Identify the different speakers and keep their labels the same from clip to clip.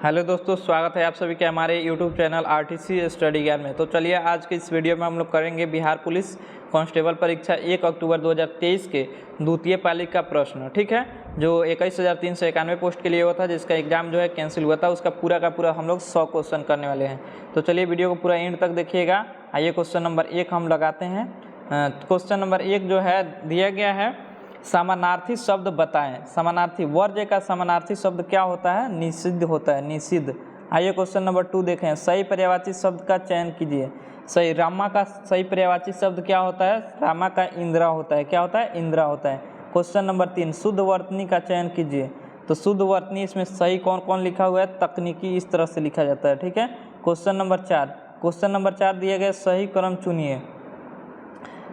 Speaker 1: Hello दोस्तों, स्वागत है आप सभी के हमारे यूट्यूब चैनल आरटीसी स्टडी ज्ञान में। तो चलिए आज के इस वीडियो में हम लोग करेंगे बिहार पुलिस कांस्टेबल परीक्षा 1 अक्टूबर 2023 के द्वितीय पाली का प्रश्न। ठीक है, जो 21,391 पोस्ट के लिए हुआ था, जिसका एग्जाम जो है कैंसिल हुआ था, उसका पूरा का पूरा हम लोग 100 क्वेश्चन करने वाले हैं। तो चलिए वीडियो को पूरा एंड तक देखिएगा। आइए क्वेश्चन नंबर 1 हम लगाते हैं। क्वेश्चन नंबर 1 जो है दिया गया है, समानार्थी शब्द बताएं। समानार्थी वर्ज्य का समानार्थी शब्द क्या होता है? निषिद्ध होता है, निषिद्ध। आइए क्वेश्चन नंबर 2 देखें। सही पर्यायवाची शब्द का चयन कीजिए। सही रामा का सही पर्यायवाची शब्द क्या होता है? रामा का इंदिरा होता है। क्या होता है? इंदिरा होता है। क्वेश्चन नंबर 3 शुद्ध वर्तनी का चयन कीजिए। तो शुद्ध वर्तनी इसमें सही कौन कौन लिखा हुआ है? तकनीकी इस तरह से लिखा जाता है। ठीक है। क्वेश्चन नंबर 4 दिया गया, सही क्रम चुनिए।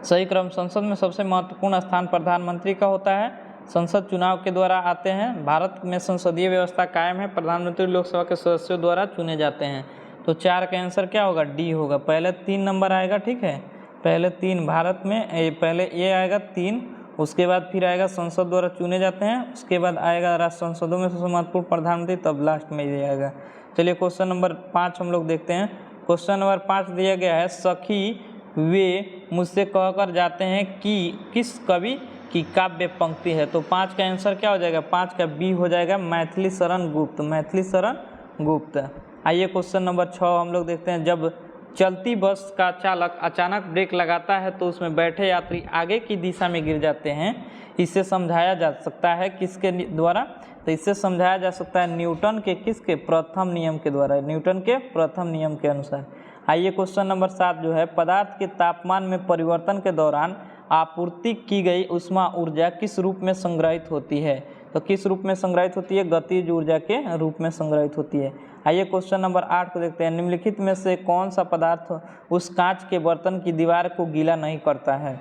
Speaker 1: सही क्रम संसद में सबसे महत्वपूर्ण स्थान प्रधानमंत्री का होता है। संसद चुनाव के द्वारा आते हैं। भारत में संसदीय व्यवस्था कायम है। प्रधानमंत्री लोकसभा के सदस्यों द्वारा चुने जाते हैं। तो 4 का आंसर क्या होगा? डी होगा। पहले 3 नंबर आएगा। ठीक है, पहले 3 भारत में पहले ए आएगा 3, उसके बाद फिर आएगा संसद द्वारा चुने जाते हैं, उसके बाद आएगा राष्ट्र संसदों में सबसे महत्वपूर्ण प्रधानमंत्री, तब लास्ट में ये आएगा। चलिए क्वेश्चन नंबर 5 हम लोग देखते हैं। क्वेश्चन नंबर 5 दिया गया है, सखी वे मुझसे कहकर जाते हैं कि किस कवि की काव्य पंक्ति है। तो 5 का आंसर क्या हो जाएगा? 5 का बी हो जाएगा, मैथिली शरण गुप्त। मैथिली शरण गुप्त। आइए क्वेश्चन नंबर 6 हम लोग देखते हैं। जब चलती बस का चालक अचानक ब्रेक लगाता है तो उसमें बैठे यात्री आगे की दिशा में गिर जाते हैं। इसे समझाया जा सकता है किसके द्वारा? तो इससे समझाया जा सकता है न्यूटन के किसके? प्रथम नियम के द्वारा। न्यूटन के प्रथम नियम के अनुसार। आइए क्वेश्चन नंबर 7 जो है, पदार्थ के तापमान में परिवर्तन के दौरान आपूर्ति की गई ऊष्मा ऊर्जा किस रूप में संग्रहित होती है? तो किस रूप में संग्रहित होती है? गतिज ऊर्जा के रूप में संग्रहित होती है। आइए क्वेश्चन नंबर 8 को देखते हैं। निम्नलिखित में से कौन सा पदार्थ उस कांच के बर्तन की दीवार को गीला नहीं करता है?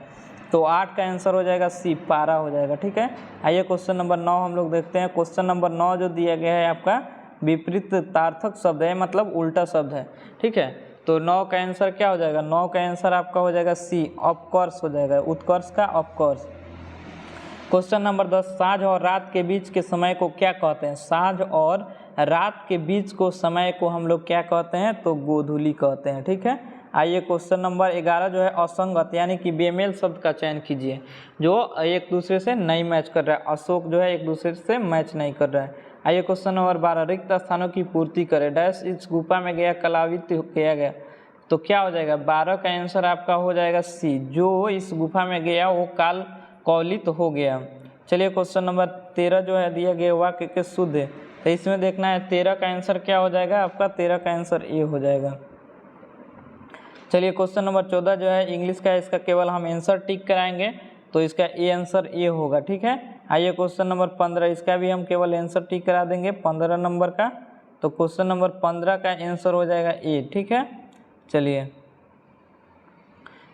Speaker 1: तो 8 का आंसर हो जाएगा सी, पारा हो जाएगा। ठीक है। आइए क्वेश्चन नंबर 9 हम लोग देखते हैं। क्वेश्चन नंबर 9 जो दिया गया है आपका विपरीत तार्थक शब्द है, मतलब उल्टा शब्द है। ठीक है, तो 9 का आंसर क्या हो जाएगा? 9 का आंसर आपका हो जाएगा सी, ऑफकोर्स हो जाएगा, उत्कर्ष का ऑफकोर्स। क्वेश्चन नंबर 10, साँझ और रात के बीच के समय को क्या कहते हैं? साँझ और रात के बीच को समय को हम लोग क्या कहते हैं? तो गोधूली कहते हैं। ठीक है। आइए क्वेश्चन नंबर 11 जो है, असंगत यानी कि बेमेल शब्द का चयन कीजिए, जो एक दूसरे से नहीं मैच कर रहा है। अशोक जो है एक दूसरे से मैच नहीं कर रहा है। आइए क्वेश्चन नंबर 12, रिक्त स्थानों की पूर्ति करें। डैश इस गुफा में गया, कलावित किया गया। तो क्या हो जाएगा? 12 का आंसर आपका हो जाएगा सी, जो इस गुफा में गया वो काल कौलित हो गया। चलिए क्वेश्चन नंबर 13 जो है दिया गया, वाक्य के शुद्ध है। तो इसमें देखना है 13 का आंसर क्या हो जाएगा आपका? 13 का आंसर ए हो जाएगा। चलिए क्वेश्चन नंबर 14 जो है इंग्लिश का, इसका केवल हम आंसर टिक कराएंगे, तो इसका ए आंसर ए होगा। ठीक है। आइए क्वेश्चन नंबर 15, इसका भी हम केवल आंसर टिक करा देंगे 15 नंबर का। तो क्वेश्चन नंबर 15 का आंसर हो जाएगा ए। ठीक है। चलिए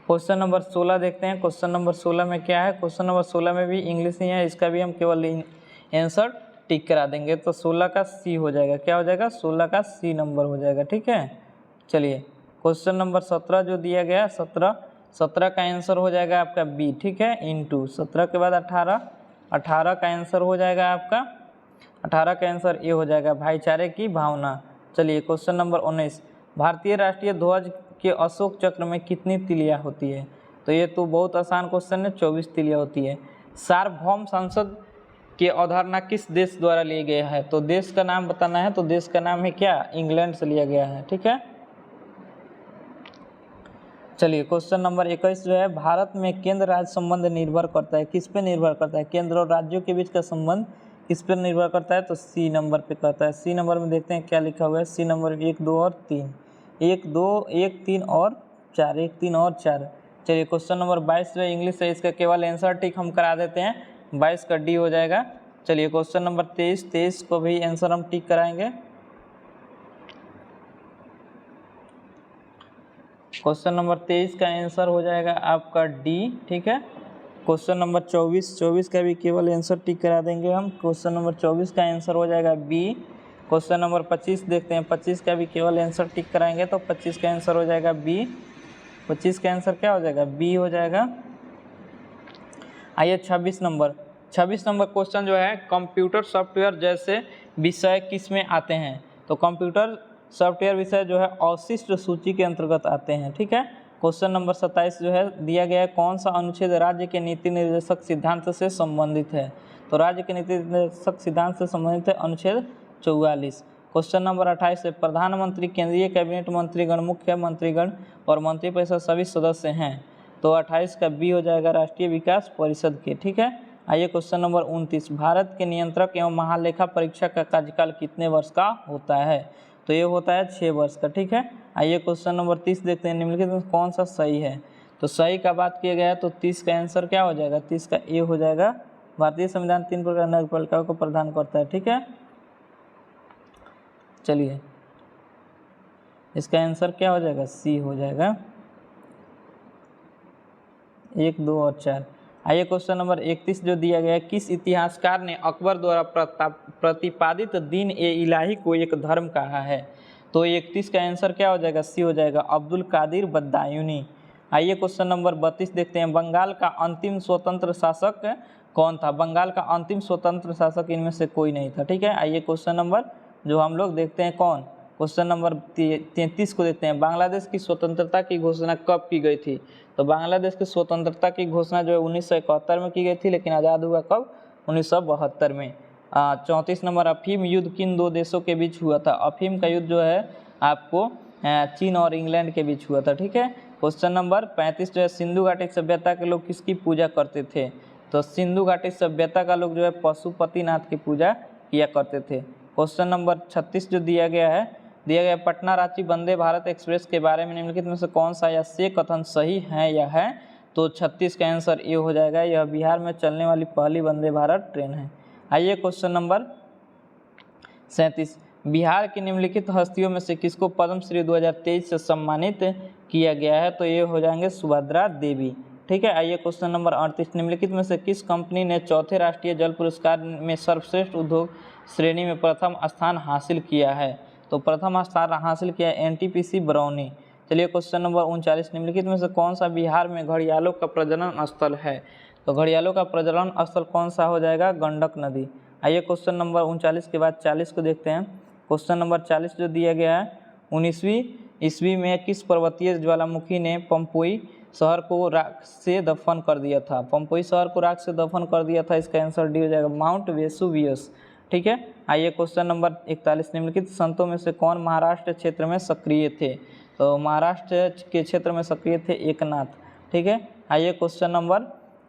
Speaker 1: क्वेश्चन नंबर 16 देखते हैं। क्वेश्चन नंबर 16 में क्या है? क्वेश्चन नंबर 16 में भी इंग्लिश ही है, इसका भी हम केवल आंसर टिक करा देंगे। तो 16 का सी हो जाएगा। क्या हो जाएगा? 16 का सी नंबर हो जाएगा। ठीक है। चलिए क्वेश्चन नंबर 17 जो दिया गया, 17 का आंसर हो जाएगा आपका बी। ठीक है, इंटू 17 के बाद 18 का आंसर हो जाएगा आपका, 18 का आंसर ए हो जाएगा, भाईचारे की भावना। चलिए क्वेश्चन नंबर 19, भारतीय राष्ट्रीय ध्वज के अशोक चक्र में कितनी तिलियाँ होती है? तो ये तो बहुत आसान क्वेश्चन है, 24 तिलियाँ होती है। सार्वभौम संसद की अवधारणा किस देश द्वारा लिया गया है? तो देश का नाम बताना है। तो देश का नाम है क्या? इंग्लैंड से लिया गया है। ठीक है। चलिए क्वेश्चन नंबर 21 जो है, भारत में केंद्र राज्य संबंध निर्भर करता है, किस पे निर्भर करता है? केंद्र और राज्यों के बीच का संबंध किस पर निर्भर करता है? तो सी नंबर पे कहता है। सी नंबर में देखते हैं क्या लिखा हुआ है। सी नंबर 1, 2 और 3, 1, 2, 1, 3 और 4, 1, 3 और 4। चलिए क्वेश्चन नंबर 22 जो है इंग्लिश है, इसका केवल आंसर टिक हम करा देते हैं, 22 का डी हो जाएगा। चलिए क्वेश्चन नंबर 23 को भी आंसर हम टिक कराएंगे। क्वेश्चन नंबर 23 का आंसर हो जाएगा आपका डी। ठीक है। क्वेश्चन नंबर 24 का भी केवल आंसर टिक करा देंगे हम। क्वेश्चन नंबर 24 का आंसर हो जाएगा बी। क्वेश्चन नंबर 25 देखते हैं, 25 का भी केवल आंसर टिक कराएंगे, तो 25 का आंसर हो जाएगा बी। 25 का आंसर क्या हो जाएगा? बी हो जाएगा। आइए 26 नंबर क्वेश्चन जो है, कंप्यूटर सॉफ्टवेयर जैसे विषय किस में आते हैं? तो कंप्यूटर सॉफ्टवेयर विषय जो है अवशिष्ट सूची के अंतर्गत आते हैं। ठीक है, क्वेश्चन नंबर 27 जो है दिया गया है, कौन सा अनुच्छेद राज्य के नीति निर्देशक सिद्धांत से संबंधित है? तो राज्य के नीति निर्देशक सिद्धांत से संबंधित है अनुच्छेद 44। क्वेश्चन नंबर 28 है, प्रधानमंत्री, केंद्रीय कैबिनेट मंत्रीगण, मुख्यमंत्रीगण और मंत्रिपरिषद सभी सदस्य हैं। तो 28 का बी हो जाएगा राष्ट्रीय विकास परिषद के। ठीक है, आइए क्वेश्चन नंबर 29, भारत के नियंत्रक एवं महालेखा परीक्षक का कार्यकाल कितने वर्ष का होता है? तो ये होता है 6 वर्ष का। ठीक है, आइए क्वेश्चन नंबर 30 देखते हैं, निम्नलिखित में कौन सा सही है? तो सही का बात किया गया है तो 30 का आंसर क्या हो जाएगा? 30 का ए हो जाएगा। भारतीय संविधान 3 प्रकार न्यायपालिकाओं को प्रदान करता है। ठीक है, चलिए इसका आंसर क्या हो जाएगा? सी हो जाएगा, 1, 2 और 4। आइए क्वेश्चन नंबर 31 जो दिया गया है, किस इतिहासकार ने अकबर द्वारा प्रतिपादित दीन ए इलाही को एक धर्म कहा है? तो 31 का आंसर क्या हो जाएगा? सी हो जाएगा, अब्दुल कादिर बदायूनी। आइए क्वेश्चन नंबर 32 देखते हैं, बंगाल का अंतिम स्वतंत्र शासक कौन था? बंगाल का अंतिम स्वतंत्र शासक इनमें से कोई नहीं था। ठीक है, आइए क्वेश्चन नंबर जो हम लोग देखते हैं कौन, क्वेश्चन नंबर 33 को देखते हैं, बांग्लादेश की स्वतंत्रता की घोषणा कब की गई थी? तो बांग्लादेश की स्वतंत्रता की घोषणा जो है 1971 में की गई थी, लेकिन आज़ाद हुआ कब? 1972 में। 34 नंबर, अफीम युद्ध किन दो देशों के बीच हुआ था? अफीम का युद्ध जो है आपको चीन और इंग्लैंड के बीच हुआ था। ठीक है, क्वेश्चन नंबर 35 जो है, सिंधु घाटी सभ्यता के लोग किसकी पूजा करते थे? तो सिंधु घाटी सभ्यता का लोग जो है पशुपतिनाथ की पूजा किया करते थे। क्वेश्चन नंबर 36 जो दिया गया पटना रांची वंदे भारत एक्सप्रेस के बारे में निम्नलिखित में से कौन सा या से कथन सही है या है? तो 36 का आंसर ए हो जाएगा, यह बिहार में चलने वाली पहली वंदे भारत ट्रेन है। आइए क्वेश्चन नंबर 37, बिहार की निम्नलिखित हस्तियों में से किसको पद्मश्री 2023 से सम्मानित किया गया है? तो ये हो जाएंगे सुभद्रा देवी। ठीक है, आइए क्वेश्चन नंबर 38, निम्नलिखित में से किस कंपनी ने चौथे राष्ट्रीय जल पुरस्कार में सर्वश्रेष्ठ उद्योग श्रेणी में प्रथम स्थान हासिल किया है? तो प्रथम स्थान हासिल किया एनटीपीसी बरौनी। चलिए क्वेश्चन नंबर 39, निम्नलिखित में से कौन सा बिहार में घड़ियालों का प्रजनन स्थल है? तो घड़ियालों का प्रजनन स्थल कौन सा हो जाएगा? गंडक नदी। आइए क्वेश्चन नंबर 39 के बाद 40 को देखते हैं। क्वेश्चन नंबर 40 जो दिया गया है, 19वीं ईस्वी में किस पर्वतीय ज्वालामुखी ने पंपोई शहर को राख से दफन कर दिया था? पंपोई शहर को राख से दफन कर दिया था, इसका आंसर डी हो जाएगा, माउंट वेसुवियस। ठीक है, आइए क्वेश्चन नंबर 41, निम्नलिखित संतों में से कौन महाराष्ट्र क्षेत्र में सक्रिय थे? तो महाराष्ट्र के क्षेत्र में सक्रिय थे एकनाथ। ठीक है, आइए क्वेश्चन नंबर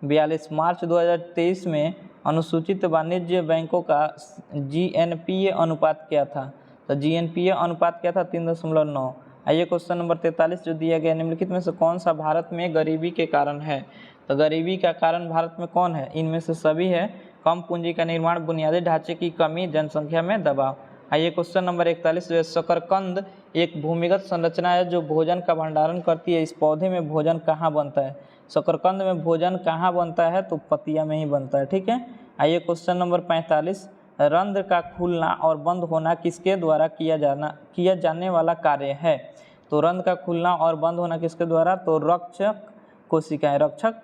Speaker 1: 42, मार्च 2023 में अनुसूचित वाणिज्य बैंकों का जीएनपीए अनुपात क्या था? तो जीएनपीए अनुपात क्या था? 3.9। आइए क्वेश्चन नंबर 43 जो दिया गया, निम्नलिखित में से कौन सा भारत में गरीबी के कारण है? तो गरीबी का कारण भारत में कौन है? इनमें से सभी है, कम पूंजी का निर्माण, बुनियादी ढांचे की कमी, जनसंख्या में दबाव। आइए क्वेश्चन नंबर 41 जो है, शकरकंद एक भूमिगत संरचना है जो भोजन का भंडारण करती है, इस पौधे में भोजन कहाँ बनता है? शकरकंद में भोजन कहाँ बनता है? तो पत्तियां में ही बनता है। ठीक है, आइए क्वेश्चन नंबर 45, रंध्र का खुलना और बंद होना किसके द्वारा किया जाने वाला कार्य है? तो रंध्र का खुलना और बंद होना किसके द्वारा? तो रक्षक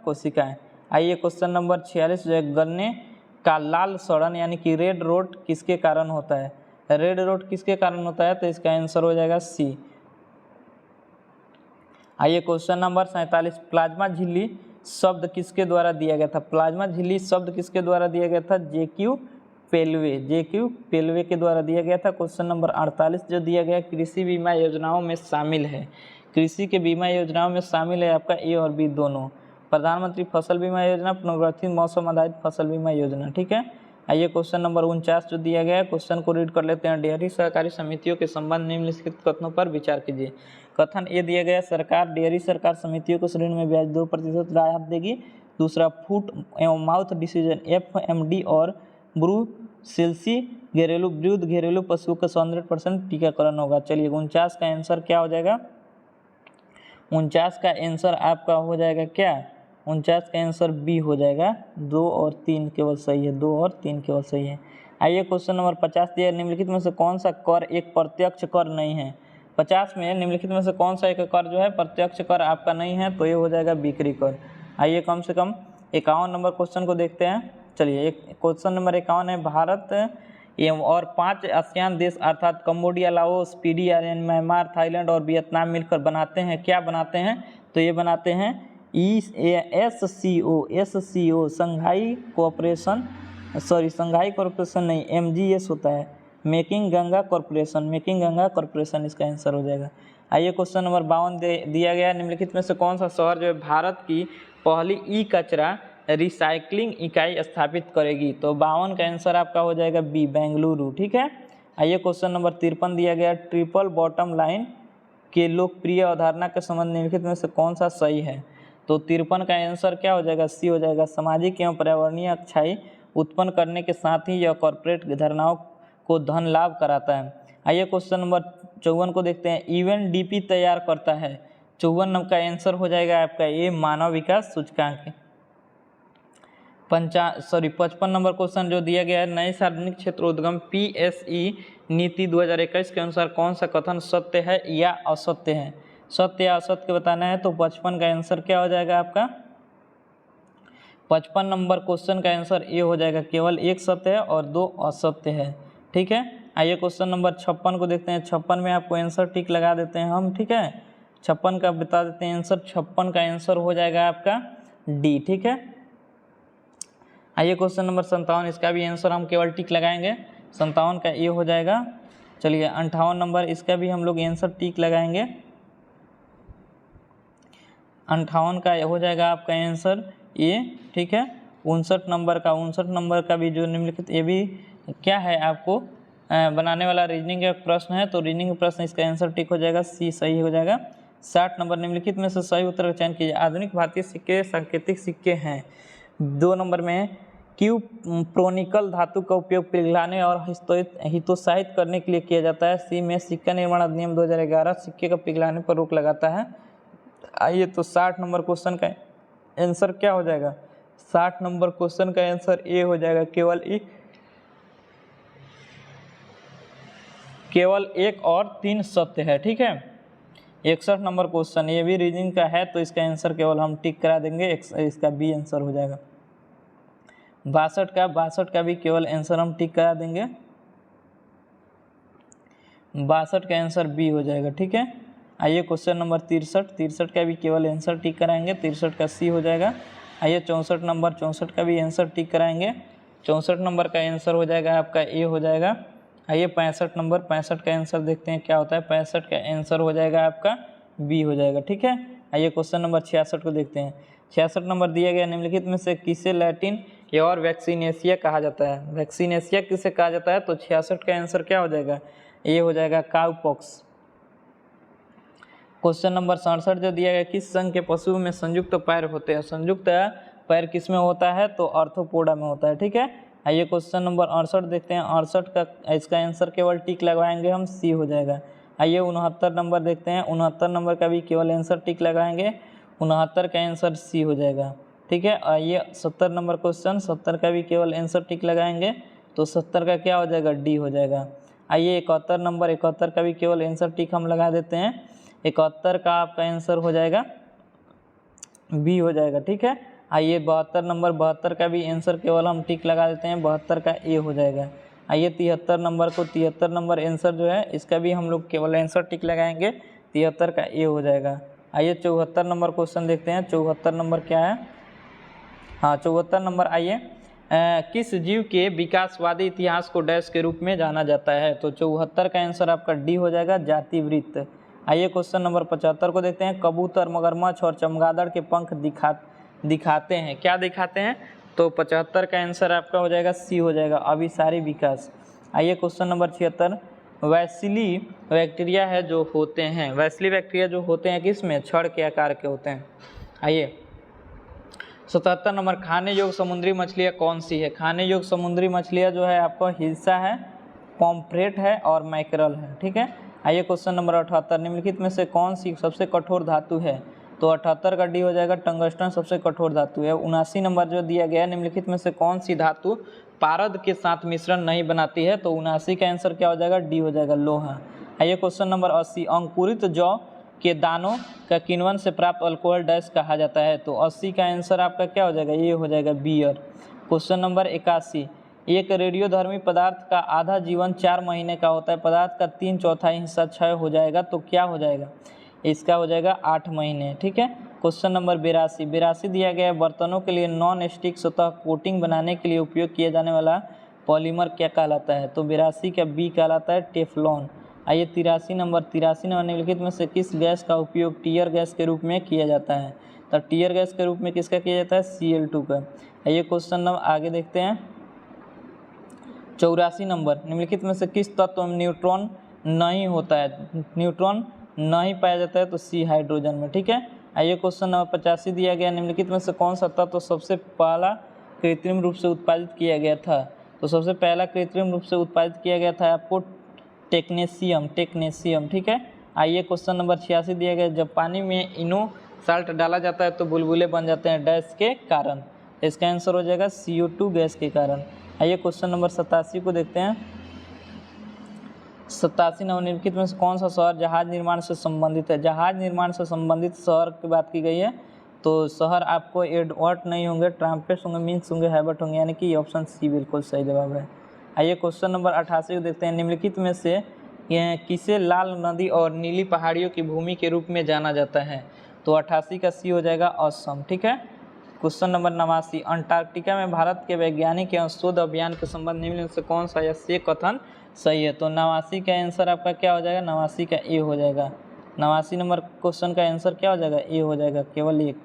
Speaker 1: कोशिकाएं। आइए क्वेश्चन नंबर 46 जो है, गन्ने का लाल सड़न यानी कि रेड रोट किसके कारण होता है? रेड रोट किसके कारण होता है? तो इसका आंसर हो जाएगा सी। आइए क्वेश्चन नंबर 47, प्लाज्मा झिल्ली शब्द किसके द्वारा दिया गया था? प्लाज्मा झिल्ली शब्द किसके द्वारा दिया गया था? जेक्यू पेलवे के द्वारा दिया गया था। क्वेश्चन नंबर 48 जो दिया गया, कृषि बीमा योजनाओं में शामिल है, कृषि के बीमा योजनाओं में शामिल है आपका ए और बी दोनों, प्रधानमंत्री फसल बीमा योजना, पुनर्गठित मौसम आधारित फसल बीमा योजना। ठीक है, आइए क्वेश्चन नंबर 49 जो दिया गया है, क्वेश्चन को रीड कर लेते हैं। डेयरी सहकारी समितियों के संबंध निम्नलिखित कथनों पर विचार कीजिए। कथन ए दिया गया, सरकार डेयरी सरकार समितियों को ऋण में ब्याज 2% राहत देगी। दूसरा, फूट एवं माउथ डिसीजन FMD और ब्रूसेल्सी घरेलू पशुओं का 100% टीकाकरण होगा। चलिए 49 का आंसर क्या हो जाएगा? 49 का आंसर आपका हो जाएगा क्या? 49 का आंसर बी हो जाएगा, 2 और 3 केवल सही है, 2 और 3 केवल सही है। आइए क्वेश्चन नंबर 50 दिया, निम्नलिखित में से कौन सा कर एक प्रत्यक्ष कर नहीं है? 50 में निम्नलिखित में से कौन सा एक कर जो है प्रत्यक्ष कर आपका नहीं है? तो ये हो जाएगा बिक्री कर। आइए कम से कम 51 नंबर क्वेश्चन को देखते हैं। चलिए एक क्वेश्चन नंबर 51 है, भारत एवं और 5 आसियान देश अर्थात कंबोडिया, लाओस, पीडीआरएन, म्यांमार, थाईलैंड और वियतनाम मिलकर बनाते हैं, क्या बनाते हैं, तो ये बनाते हैं SCO संघाई कोऑपरेशन, संघाई कॉरपोरेशन नहीं, MGS होता है, मेकिंग गंगा कॉरपोरेशन इसका आंसर हो जाएगा। आइए क्वेश्चन नंबर 52 दिया गया, निम्नलिखित में से कौन सा शहर जो है भारत की पहली ई कचरा रिसाइकलिंग इकाई स्थापित करेगी, तो 52 का आंसर आपका हो जाएगा बी, बेंगलुरु। ठीक है। आइए क्वेश्चन नंबर 53 दिया गया, ट्रिपल बॉटम लाइन के लोकप्रिय अवधारणा के संबंध निम्नलिखित में से कौन सा सही है, तो 53 का आंसर क्या हो जाएगा, सी हो जाएगा। सामाजिक एवं पर्यावरणीय अच्छाई उत्पन्न करने के साथ ही यह कॉर्पोरेट धारणाओं को धन लाभ कराता है। आइए क्वेश्चन नंबर 54 को देखते हैं, UNDP तैयार करता है, 54 का आंसर हो जाएगा आपका ये, मानव विकास सूचकांक। 55 नंबर क्वेश्चन जो दिया गया है, नए सार्वजनिक क्षेत्र उद्गम PSE नीति 2021 के अनुसार कौन सा कथन सत्य है या असत्य है, सत्य या असत्य बताना है, तो 55 का आंसर क्या हो जाएगा आपका, 55 नंबर क्वेश्चन का आंसर ये हो जाएगा, केवल एक सत्य है और 2 असत्य है। ठीक है। आइए क्वेश्चन नंबर 56 को देखते हैं, 56 में आपको आंसर टिक लगा देते हैं हम। ठीक है, 56 का बता देते हैं आंसर, 56 का आंसर हो जाएगा आपका डी। ठीक है। आइए क्वेश्चन नंबर 57, इसका भी आंसर हम केवल टिक लगाएंगे, 57 का ये हो जाएगा। चलिए 58 नंबर, इसका भी हम लोग आंसर टिक लगाएंगे, 58 का हो जाएगा आपका आंसर ये। ठीक है। 59 नंबर का भी जो निम्नलिखित, ये भी क्या है आपको बनाने वाला रीजनिंग का प्रश्न है, तो रीजनिंग प्रश्न इसका आंसर टिक हो जाएगा, सी सही हो जाएगा। 60 नंबर, निम्नलिखित में से सही उत्तर का चयन कीजिए। आधुनिक भारतीय सिक्के सांकेतिक सिक्के हैं। 2 नंबर में क्यूप्रोनिकल धातु का उपयोग पिघलाने और हितोत्साहित करने के लिए किया जाता है। सी में सिक्का निर्माण अधिनियम 2011 सिक्के का पिघलाने पर रोक लगाता है। आइए तो 60 नंबर क्वेश्चन का आंसर क्या हो जाएगा, 60 नंबर क्वेश्चन का आंसर ए हो जाएगा, केवल 1 और 3 सत्य है। ठीक है। 61 नंबर क्वेश्चन, ये भी रीजनिंग का है, तो इसका आंसर केवल हम टिक करा देंगे, इसका बी आंसर हो जाएगा। 62 का भी केवल आंसर हम टिक करा देंगे, 62 का आंसर बी हो जाएगा। ठीक है। आइए क्वेश्चन नंबर 63 का भी केवल आंसर टिक कराएंगे, 63 का सी हो जाएगा। आइए 64 का भी आंसर टिक कराएंगे, 64 नंबर का आंसर हो जाएगा आपका ए हो जाएगा। आइए 65 का आंसर देखते हैं क्या होता है, 65 का आंसर हो जाएगा आपका बी हो जाएगा। ठीक है। आइए क्वेश्चन नंबर 66 को देखते हैं। 66 नंबर दिया गया, निम्नलिखित में से किसे लैटिन या और वैक्सीनेशिया कहा जाता है, वैक्सीनेशिया किसे कहा जाता है, तो 66 का आंसर क्या हो जाएगा, ये हो जाएगा काउपॉक्स। क्वेश्चन नंबर 67 जो दिया गया, किस संघ के पशु में संयुक्त पैर होते हैं, संयुक्त पैर किस में होता है, तो आर्थ्रोपोडा में होता है। ठीक है। आइए क्वेश्चन नंबर 68 देखते हैं, 68 का इसका आंसर केवल टिक लगवाएंगे हम, सी हो जाएगा। आइए 69 नंबर देखते हैं, 69 नंबर का भी केवल आंसर टिक लगाएंगे, 69 का आंसर सी हो जाएगा। ठीक है। आइए 70 नंबर क्वेश्चन, 70 का भी केवल आंसर टिक लगाएंगे, तो 70 का क्या हो जाएगा, डी हो जाएगा। आइए 71 नंबर, 71 का भी केवल आंसर टिक हम लगा देते हैं, 71 का आपका आंसर हो जाएगा बी हो जाएगा। ठीक है। आइए 72 नंबर, 72 का भी आंसर केवल हम टिक लगा देते हैं, 72 का ए हो जाएगा। आइए 73 नंबर को, 73 नंबर आंसर जो है इसका भी हम लोग केवल आंसर टिक लगाएंगे, 73 का ए हो जाएगा। आइए 74 नंबर क्वेश्चन देखते हैं, 74 नंबर क्या है, हाँ 74 नंबर। आइए किस जीव के विकासवादी इतिहास को डैश के रूप में जाना जाता है, तो 74 का आंसर आपका डी हो जाएगा, जातिवृत्त। आइए क्वेश्चन नंबर 75 को देखते हैं, कबूतर, मगरमच्छ और चमगादड़ के पंख दिखाते हैं, क्या दिखाते हैं, तो 75 का आंसर आपका हो जाएगा सी हो जाएगा, अभिसारी विकास। आइए क्वेश्चन नंबर 76, वैसिली बैक्टीरिया है जो होते हैं, वैसिली बैक्टीरिया जो होते हैं किस में, छड़ के आकार के होते हैं। आइए 77 नंबर, खाने योग्य समुद्री मछलियाँ कौन सी है, खाने योग्य समुद्री मछलियाँ जो है आपको हिल्सा है, पॉम्फ्रेट है और मैकरल है। ठीक है। आइए क्वेश्चन नंबर 78, निम्नलिखित में से कौन सी सबसे कठोर धातु है, तो 78 का डी हो जाएगा, टंगस्टन सबसे कठोर धातु है। 79 नंबर जो दिया गया है, निम्नलिखित में से कौन सी धातु पारद के साथ मिश्रण नहीं बनाती है, तो 79 का आंसर क्या हो जाएगा, डी हो जाएगा, लोहा। आइए क्वेश्चन नंबर 80, अंकुरित जौ के दानों का किण्वन से प्राप्त अल्कोहल डैश कहा जाता है, तो 80 का आंसर आपका क्या हो जाएगा, ये हो जाएगा बियर। क्वेश्चन नंबर 81, एक रेडियोधर्मी पदार्थ का आधा जीवन 4 महीने का होता है, पदार्थ का 3/4 हिस्सा क्षय हो जाएगा तो क्या हो जाएगा, इसका हो जाएगा 8 महीने। ठीक है। क्वेश्चन नंबर 82 दिया गया है, बर्तनों के लिए नॉन स्टिक सतह कोटिंग बनाने के लिए उपयोग किया जाने वाला पॉलीमर क्या कहलाता है, तो 82 का बी कहलाता है टेफ्लॉन। आइए 83 नंबर निम्नलिखित में से किस गैस का उपयोग टीयर गैस के रूप में किया जाता है, तो टीयर गैस के रूप में किसका किया जाता है, Cl2 का। आइए क्वेश्चन नंबर आगे देखते हैं। 84 नंबर निम्नलिखित में से किस तत्व में न्यूट्रॉन नहीं होता है, न्यूट्रॉन नहीं पाया जाता है, तो सी हाइड्रोजन में। ठीक है। आइए क्वेश्चन नंबर 85 दिया गया, निम्नलिखित में से कौन सा तत्व सबसे पहला कृत्रिम रूप से उत्पादित किया गया था, तो सबसे पहला कृत्रिम रूप से उत्पादित किया गया था आपको टेक्नेशियम। ठीक है। आइए क्वेश्चन नंबर 86 दिया गया, जब पानी में इनो साल्ट डाला जाता है तो बुलबुले बन जाते हैं डैश के कारण, इसका आंसर हो जाएगा CO2 गैस के कारण। आइए क्वेश्चन नंबर 87 को देखते हैं। 87 निम्नलिखित में से कौन सा शहर जहाज निर्माण से संबंधित है, जहाज निर्माण से संबंधित शहर की बात की गई है, तो शहर आपको एडवर्ड नहीं होंगे, ट्राम्पेट्स होंगे, मिन्स होंगे, हैबर्ट होंगे, यानी कि ऑप्शन सी बिल्कुल सही जवाब है। आइए क्वेश्चन नंबर 88 को देखते हैं, निम्नलिखित में से किसे लाल नदी और नीली पहाड़ियों की भूमि के रूप में जाना जाता है, तो 88 का सी हो जाएगा असम। ठीक है। क्वेश्चन नंबर 89, अंटार्कटिका में भारत के वैज्ञानिक एवं शोध अभियान के संबंध निम्न से कौन सा या से कथन सही है, तो 89 का आंसर आपका क्या हो जाएगा, 89 का ए हो जाएगा। 89 नंबर क्वेश्चन का आंसर क्या हो जाएगा, ए हो जाएगा, केवल एक।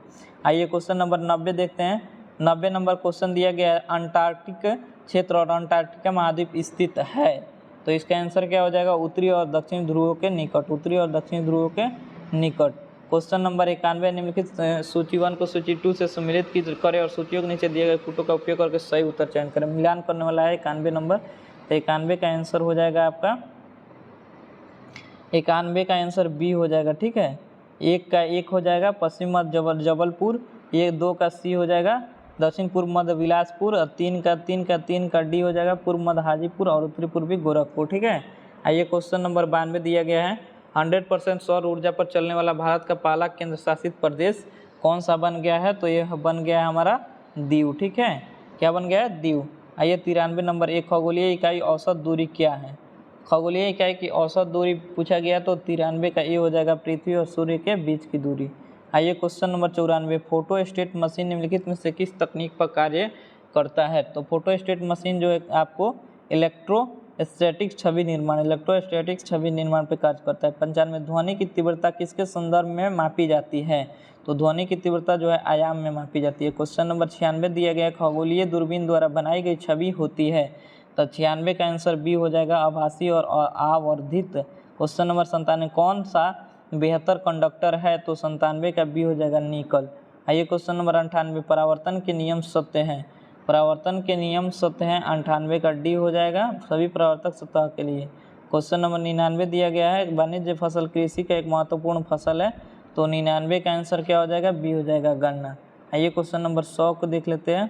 Speaker 1: आइए क्वेश्चन नंबर 90 देखते हैं। 90 नंबर क्वेश्चन दिया गया है, अंटार्कटिक क्षेत्र और अंटार्कटिका महाद्वीप स्थित है, तो इसका आंसर क्या हो जाएगा, उत्तरी और दक्षिणी ध्रुवों के निकट, उत्तरी और दक्षिणी ध्रुवों के निकट। क्वेश्चन नंबर 91, निम्नलिखित सूची 1 को सूची 2 से सम्मिलित करें और सूचियों के नीचे दिए गए फोटो का उपयोग करके सही उत्तर चयन करें। मिलान करने वाला है 91 नंबर, तो 91 का आंसर हो जाएगा आपका, 91 का आंसर बी हो जाएगा। ठीक है। 1 का 1 हो जाएगा पश्चिम मध्य जबलपुर, 2 का सी हो जाएगा दक्षिण पूर्व मध्य बिलासपुर, और 3 का डी हो जाएगा पूर्व मध्य हाजीपुर और उत्तरी पूर्वी गोरखपुर। ठीक है। आइए क्वेश्चन नंबर 92 दिया गया है, 100% सौर ऊर्जा पर चलने वाला भारत का पहला केंद्र शासित प्रदेश कौन सा बन गया है, तो यह बन गया है हमारा दीव। ठीक है। क्या बन गया है, दीव। आइए 93 नंबर, एक खगोलीय इकाई औसत दूरी क्या है, खगोलीय इकाई की औसत दूरी पूछा गया तो 93 का ए हो जाएगा, पृथ्वी और सूर्य के बीच की दूरी। आइए क्वेश्चन नंबर 94, फोटोस्टेट मशीन निम्नलिखित में से किस तकनीक पर कार्य करता है, तो फोटोस्टेट मशीन जो है आपको इलेक्ट्रोस्टैटिक छवि निर्माण पर कार्य करता है। 95, ध्वनि की तीव्रता किसके संदर्भ में मापी जाती है, तो ध्वनि की तीव्रता जो है आयाम में मापी जाती है। क्वेश्चन नंबर 96 दिया गया, खगोलीय दूरबीन द्वारा बनाई गई छवि होती है, तो 96 का आंसर बी हो जाएगा, आभासी और आवर्धित। क्वेश्चन नंबर 97, कौन सा बेहतर कंडक्टर है, तो 97 का बी हो जाएगा, निकल। आइए क्वेश्चन नंबर 98, परावर्तन के नियम सत्य हैं, परावर्तन के नियम सत्य हैं, 98 का डी हो जाएगा सभी परावर्तक सतह के लिए। क्वेश्चन नंबर 99 दिया गया है, वाणिज्य फसल कृषि का एक महत्वपूर्ण फसल है, तो 99 का आंसर क्या हो जाएगा, बी हो जाएगा, गन्ना। आइए क्वेश्चन नंबर 100 को देख लेते हैं।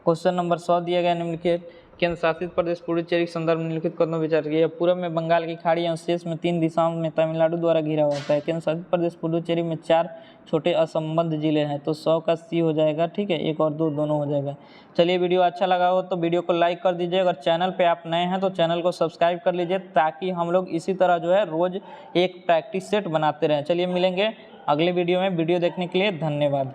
Speaker 1: क्वेश्चन नंबर 100 दिया गया, निम्नलिखित केंद्र शासित प्रदेश पुडुचेरी के संदर्भ में निम्नलिखित कथनों विचार किया, पूर्व में बंगाल की खाड़ी एवं शेष में 3 दिशाओं में तमिलनाडु द्वारा घिरा हुआ है। केंद्र शासित प्रदेश पुडुचेरी में 4 छोटे असंबद्ध जिले हैं, तो 100 का सी हो जाएगा। ठीक है। 1 और 2 दोनों हो जाएगा। चलिए, वीडियो अच्छा लगा हो तो वीडियो को लाइक कर दीजिए, अगर चैनल पे आप नए हैं तो चैनल को सब्सक्राइब कर लीजिए, ताकि हम लोग इसी तरह जो है रोज एक प्रैक्टिस सेट बनाते रहें। चलिए मिलेंगे अगले वीडियो में, वीडियो देखने के लिए धन्यवाद।